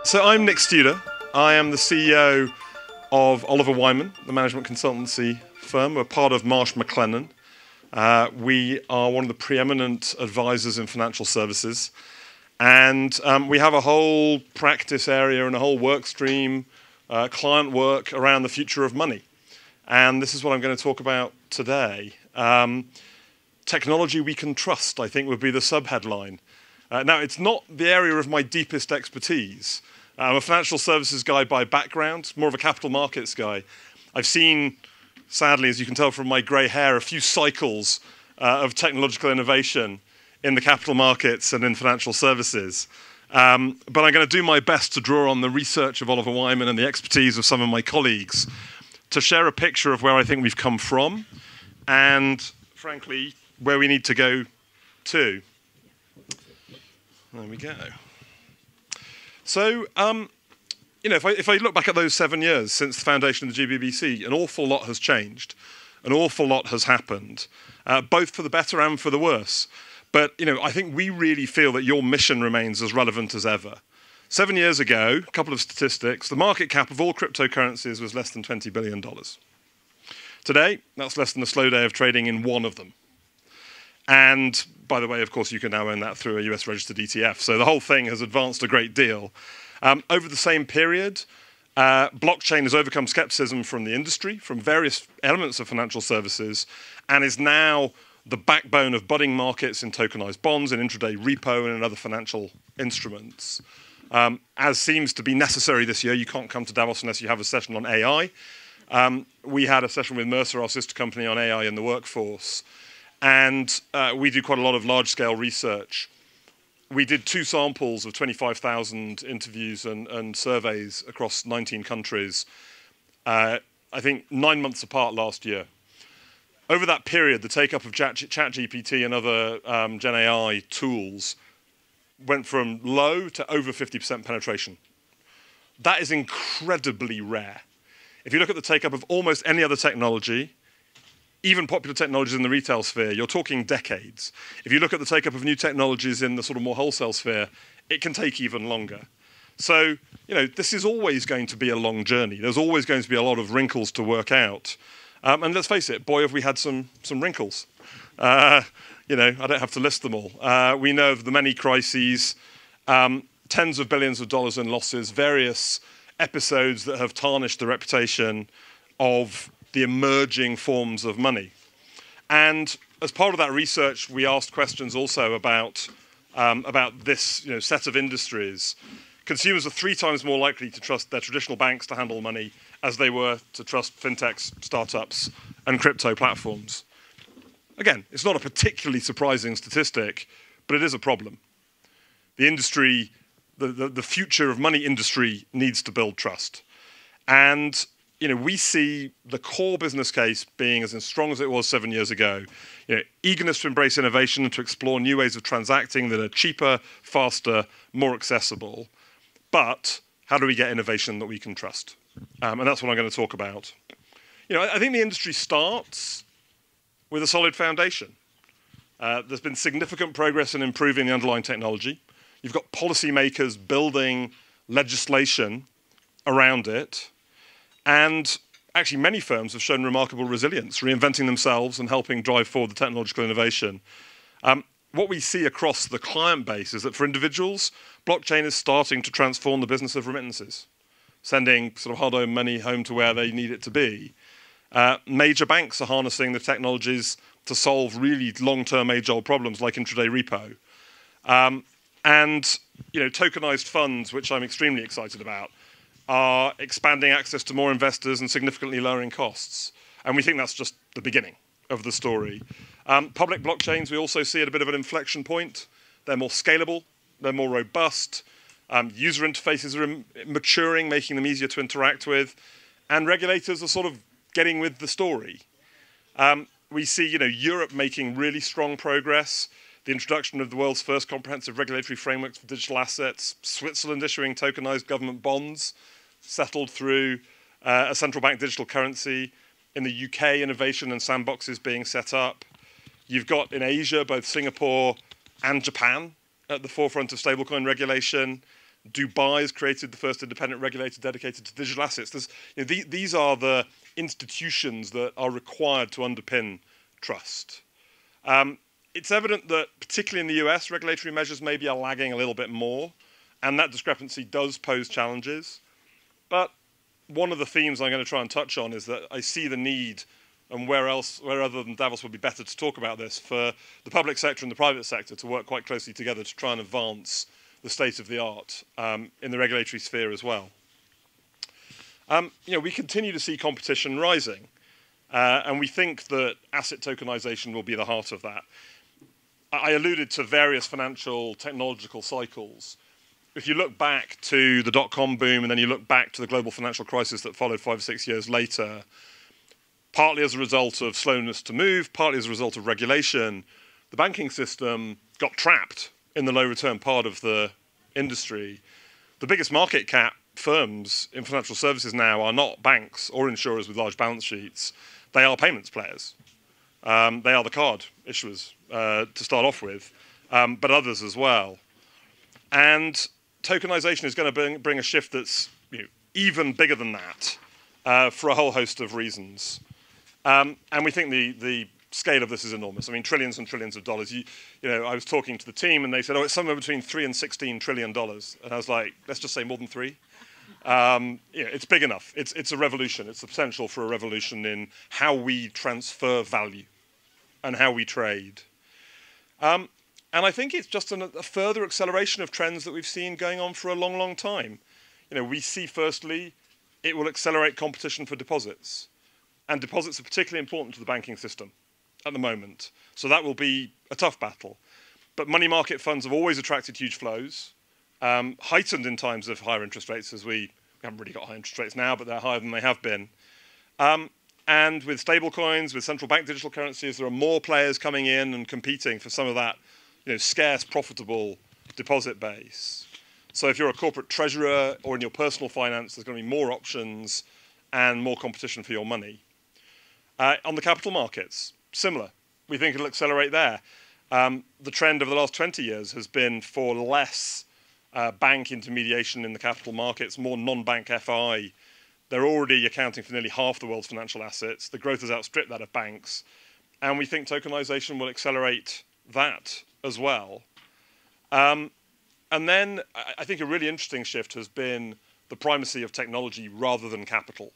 So I'm Nick Studer. I am the CEO of Oliver Wyman, the management consultancy firm. We're part of Marsh McLennan. We are one of the preeminent advisors in financial services. And we have a whole practice area and a whole work stream, client work around the future of money. And this is what I'm going to talk about today. Technology we can trust, I think, would be the subheadline. Now, it's not the area of my deepest expertise. I'm a financial services guy by background, more of a capital markets guy. I've seen, sadly, as you can tell from my grey hair, a few cycles of technological innovation in the capital markets and in financial services. But I'm going to do my best to draw on the research of Oliver Wyman and the expertise of some of my colleagues to share a picture of where I think we've come from and, frankly, where we need to go to. There we go. So, if I look back at those 7 years since the foundation of the GBBC, an awful lot has changed. An awful lot has happened, both for the better and for the worse. But, I think we really feel that your mission remains as relevant as ever. 7 years ago, a couple of statistics, the market cap of all cryptocurrencies was less than $20 billion. Today, that's less than a slow day of trading in one of them. And, by the way, of course, you can now own that through a US-registered ETF. So the whole thing has advanced a great deal. Over the same period, blockchain has overcome skepticism from the industry, from various elements of financial services, and is now the backbone of budding markets in tokenized bonds, in intraday repo, and in other financial instruments. As seems to be necessary this year, you can't come to Davos unless you have a session on AI. We had a session with Mercer, our sister company, on AI in the workforce. And we do quite a lot of large-scale research. We did 2 samples of 25,000 interviews and surveys across 19 countries, I think 9 months apart last year. Over that period, the take-up of ChatGPT and other Gen AI tools went from low to over 50% penetration. That is incredibly rare. If you look at the take-up of almost any other technology, even popular technologies in the retail sphere, you're talking decades. If you look at the take-up of new technologies in the sort of more wholesale sphere, it can take even longer. So, this is always going to be a long journey. There's always going to be a lot of wrinkles to work out. And let's face it, boy, have we had some wrinkles. I don't have to list them all. We know of the many crises, tens of billions of dollars in losses, various episodes that have tarnished the reputation of the emerging forms of money. And as part of that research, we asked questions also about this set of industries. Consumers are 3 times more likely to trust their traditional banks to handle money as they were to trust fintechs, startups, and crypto platforms. Again, it's not a particularly surprising statistic, but it is a problem. The industry, the future of money industry needs to build trust. And we see the core business case being as strong as it was 7 years ago. Eagerness to embrace innovation and to explore new ways of transacting that are cheaper, faster, more accessible. But how do we get innovation that we can trust? And that's what I'm going to talk about. I think the industry starts with a solid foundation. There's been significant progress in improving the underlying technology. You've got policymakers building legislation around it. And actually, many firms have shown remarkable resilience, reinventing themselves and helping drive forward the technological innovation. What we see across the client base is that for individuals, blockchain is starting to transform the business of remittances, sending sort of hard-earned money home to where they need it to be. Major banks are harnessing the technologies to solve really long-term age-old problems like intraday repo. Tokenized funds, which I'm extremely excited about, are expanding access to more investors and significantly lowering costs. And we think that's just the beginning of the story. Public blockchains, we also see at a bit of an inflection point. They're more scalable, they're more robust. User interfaces are maturing, making them easier to interact with. And regulators are sort of getting with the story. We see Europe making really strong progress. The introduction of the world's first comprehensive regulatory framework for digital assets, Switzerland issuing tokenized government bonds, settled through a central bank digital currency. In the UK, innovation and sandboxes being set up. You've got in Asia, both Singapore and Japan at the forefront of stablecoin regulation. Dubai has created the first independent regulator dedicated to digital assets. These are the institutions that are required to underpin trust. It's evident that, particularly in the US, regulatory measures maybe are lagging a little bit more, and that discrepancy does pose challenges. But one of the themes I'm going to try and touch on is that I see the need, and where other than Davos would be better to talk about this, for the public sector and the private sector to work quite closely together to try and advance the state of the art in the regulatory sphere as well. We continue to see competition rising, and we think that asset tokenization will be the heart of that. I alluded to various financial technological cycles. If you look back to the dot-com boom and then you look back to the global financial crisis that followed 5 or 6 years later, partly as a result of slowness to move, partly as a result of regulation, the banking system got trapped in the low return part of the industry. The biggest market cap firms in financial services now are not banks or insurers with large balance sheets. They are payments players. They are the card issuers to start off with, but others as well. And tokenization is going to bring a shift that's even bigger than that for a whole host of reasons. And we think the scale of this is enormous. I mean, trillions and trillions of dollars. I was talking to the team and they said, oh, it's somewhere between $3 and $16 trillion. And I was like, let's just say more than 3. It's big enough. It's a revolution. It's the potential for a revolution in how we transfer value and how we trade. And I think it's just a further acceleration of trends that we've seen going on for a long, long time. We see, firstly, it will accelerate competition for deposits. And deposits are particularly important to the banking system at the moment. So that will be a tough battle. But money market funds have always attracted huge flows, heightened in times of higher interest rates, as we haven't really got high interest rates now, but they're higher than they have been. And with stable coins, with central bank digital currencies, there are more players coming in and competing for some of that scarce, profitable deposit base. So if you're a corporate treasurer or in your personal finance, there's going to be more options and more competition for your money. On the capital markets, similar. We think it'll accelerate there. The trend over the last 20 years has been for less bank intermediation in the capital markets, more non-bank FI. They're already accounting for nearly half the world's financial assets. The growth has outstripped that of banks. And we think tokenization will accelerate that as well. And then I think a really interesting shift has been the primacy of technology rather than capital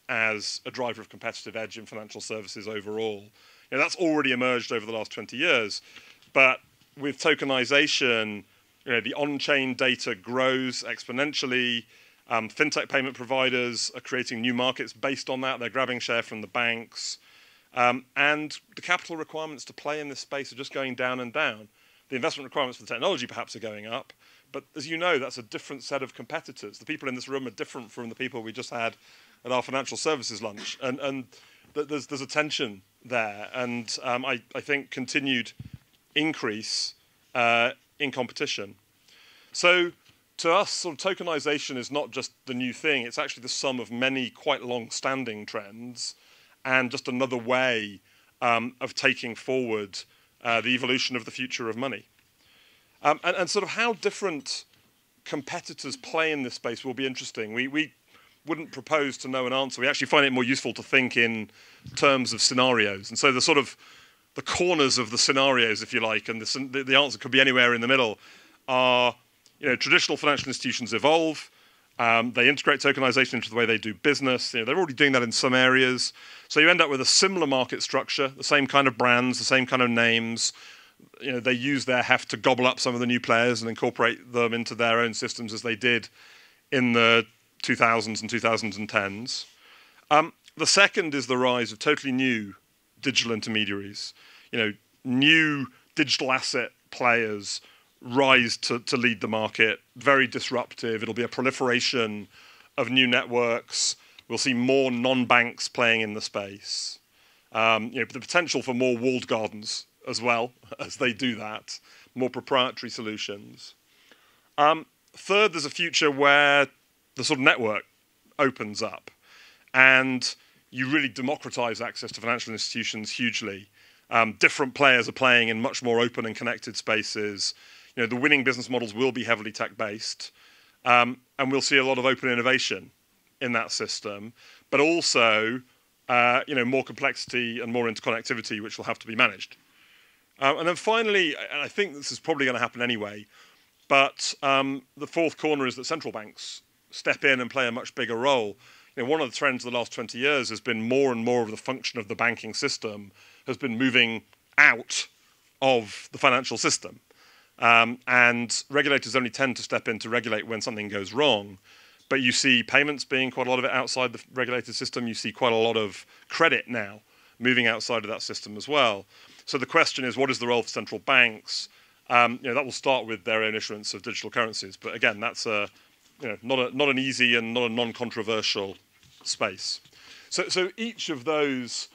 as a driver of competitive edge in financial services overall. That's already emerged over the last 20 years. But with tokenization, the on-chain data grows exponentially. Fintech payment providers are creating new markets based on that. They're grabbing share from the banks. And the capital requirements to play in this space are just going down and down. The investment requirements for the technology perhaps are going up. But as you know, that's a different set of competitors. The people in this room are different from the people we just had at our financial services lunch. And there's a tension there. And I think continued increase in competition. So to us, sort of tokenization is not just the new thing. It's actually the sum of many quite long-standing trends and just another way of taking forward the evolution of the future of money. And sort of how different competitors play in this space will be interesting. We wouldn't propose to know an answer. We actually find it more useful to think in terms of scenarios. And so the corners of the scenarios, if you like, and the answer could be anywhere in the middle, are traditional financial institutions evolve. They integrate tokenization into the way they do business. They're already doing that in some areas. So you end up with a similar market structure, the same kind of brands, the same kind of names. They use their heft to gobble up some of the new players and incorporate them into their own systems as they did in the 2000s and 2010s. The second is the rise of totally new digital intermediaries. New digital asset players rise to lead the market, very disruptive. It'll be a proliferation of new networks. We'll see more non-banks playing in the space. The potential for more walled gardens as well as they do that, more proprietary solutions. Third, there's a future where the sort of network opens up and you really democratize access to financial institutions hugely. Different players are playing in much more open and connected spaces. The winning business models will be heavily tech-based. And we'll see a lot of open innovation in that system, but also more complexity and more interconnectivity, which will have to be managed. And then finally, and I think this is probably going to happen anyway, but the fourth corner is that central banks step in and play a much bigger role. One of the trends of the last 20 years has been more and more of the function of the banking system has been moving out of the financial system. And regulators only tend to step in to regulate when something goes wrong. But you see payments being quite a lot of it outside the regulated system. You see quite a lot of credit now moving outside of that system as well. So the question is, what is the role of central banks? That will start with their own issuance of digital currencies. But again, that's not an easy and not a non-controversial space. So each of those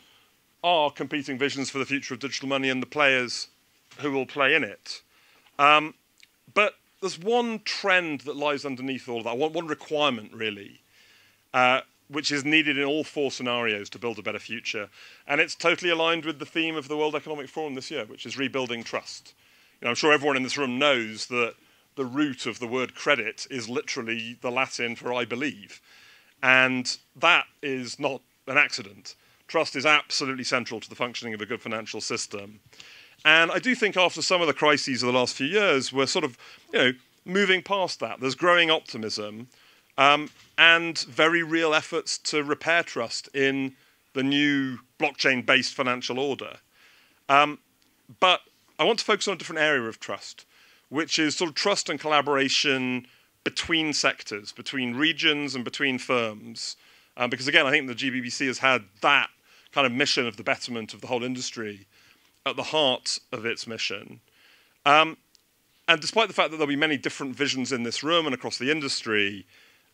are competing visions for the future of digital money and the players who will play in it. But there's one trend that lies underneath all of that, one requirement really, which is needed in all four scenarios to build a better future. And it's totally aligned with the theme of the World Economic Forum this year, which is rebuilding trust. I'm sure everyone in this room knows that the root of the word credit is literally the Latin for I believe. And that is not an accident. Trust is absolutely central to the functioning of a good financial system. And I do think after some of the crises of the last few years, we're sort of, moving past that. There's growing optimism and very real efforts to repair trust in the new blockchain-based financial order. But I want to focus on a different area of trust, which is sort of trust and collaboration between sectors, between regions and between firms. Because again, I think the GBBC has had that kind of mission of the betterment of the whole industry at the heart of its mission. And despite the fact that there'll be many different visions in this room and across the industry,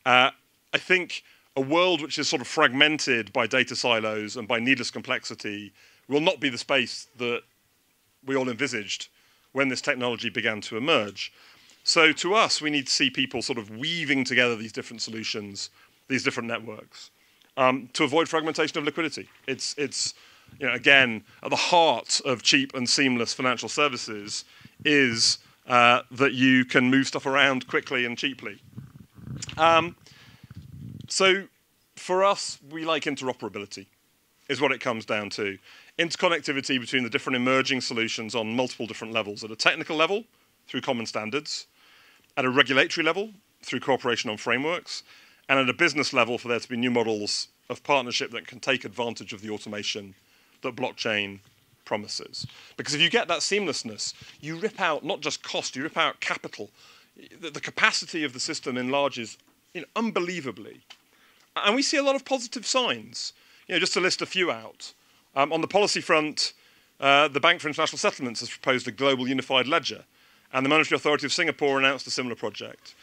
I think a world which is sort of fragmented by data silos and by needless complexity will not be the space that we all envisaged when this technology began to emerge. So to us, we need to see people sort of weaving together these different solutions, these different networks, to avoid fragmentation of liquidity. It's again, at the heart of cheap and seamless financial services is that you can move stuff around quickly and cheaply. So for us, we like interoperability, is what it comes down to. Interconnectivity between the different emerging solutions on multiple different levels. At a technical level, through common standards. At a regulatory level, through cooperation on frameworks. And at a business level, for there to be new models of partnership that can take advantage of the automation that blockchain promises. Because if you get that seamlessness, you rip out not just cost, you rip out capital. The capacity of the system enlarges unbelievably. And we see a lot of positive signs. Just to list a few out. On the policy front, the Bank for International Settlements has proposed a global unified ledger, and the Monetary Authority of Singapore announced a similar project.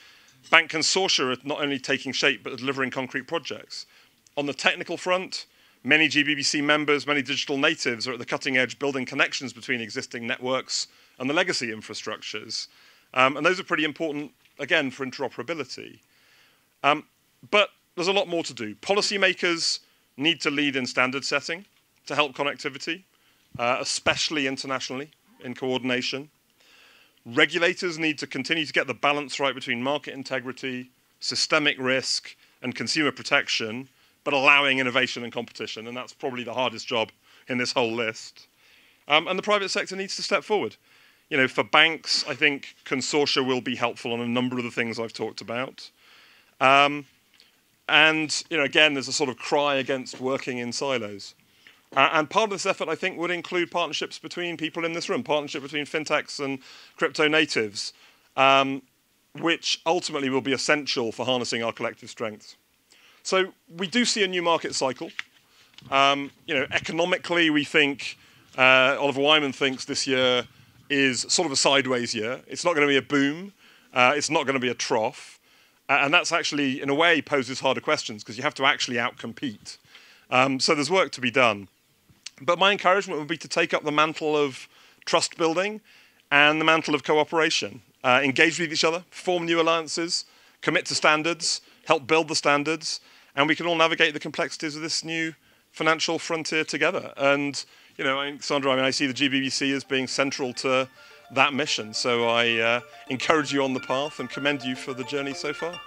Bank consortia are not only taking shape, but are delivering concrete projects. On the technical front, many GBBC members, many digital natives are at the cutting edge building connections between existing networks and the legacy infrastructures. And those are pretty important, again, for interoperability. But there's a lot more to do. Policymakers need to lead in standard setting to help connectivity, especially internationally in coordination. Regulators need to continue to get the balance right between market integrity, systemic risk, and consumer protection, but allowing innovation and competition, and that's probably the hardest job in this whole list. And the private sector needs to step forward. For banks, I think consortia will be helpful on a number of the things I've talked about. And again, there's a sort of cry against working in silos. And part of this effort, I think, would include partnerships between people in this room, partnership between fintechs and crypto natives, which ultimately will be essential for harnessing our collective strengths. So we do see a new market cycle. Economically, we think, Oliver Wyman thinks this year is sort of a sideways year. It's not going to be a boom. It's not going to be a trough. And that's actually, in a way, poses harder questions because you have to actually outcompete. So there's work to be done. But my encouragement would be to take up the mantle of trust building and the mantle of cooperation. Engage with each other, form new alliances, commit to standards, help build the standards, and we can all navigate the complexities of this new financial frontier together. And, Sandra, I see the GBBC as being central to that mission. So I encourage you on the path and commend you for the journey so far.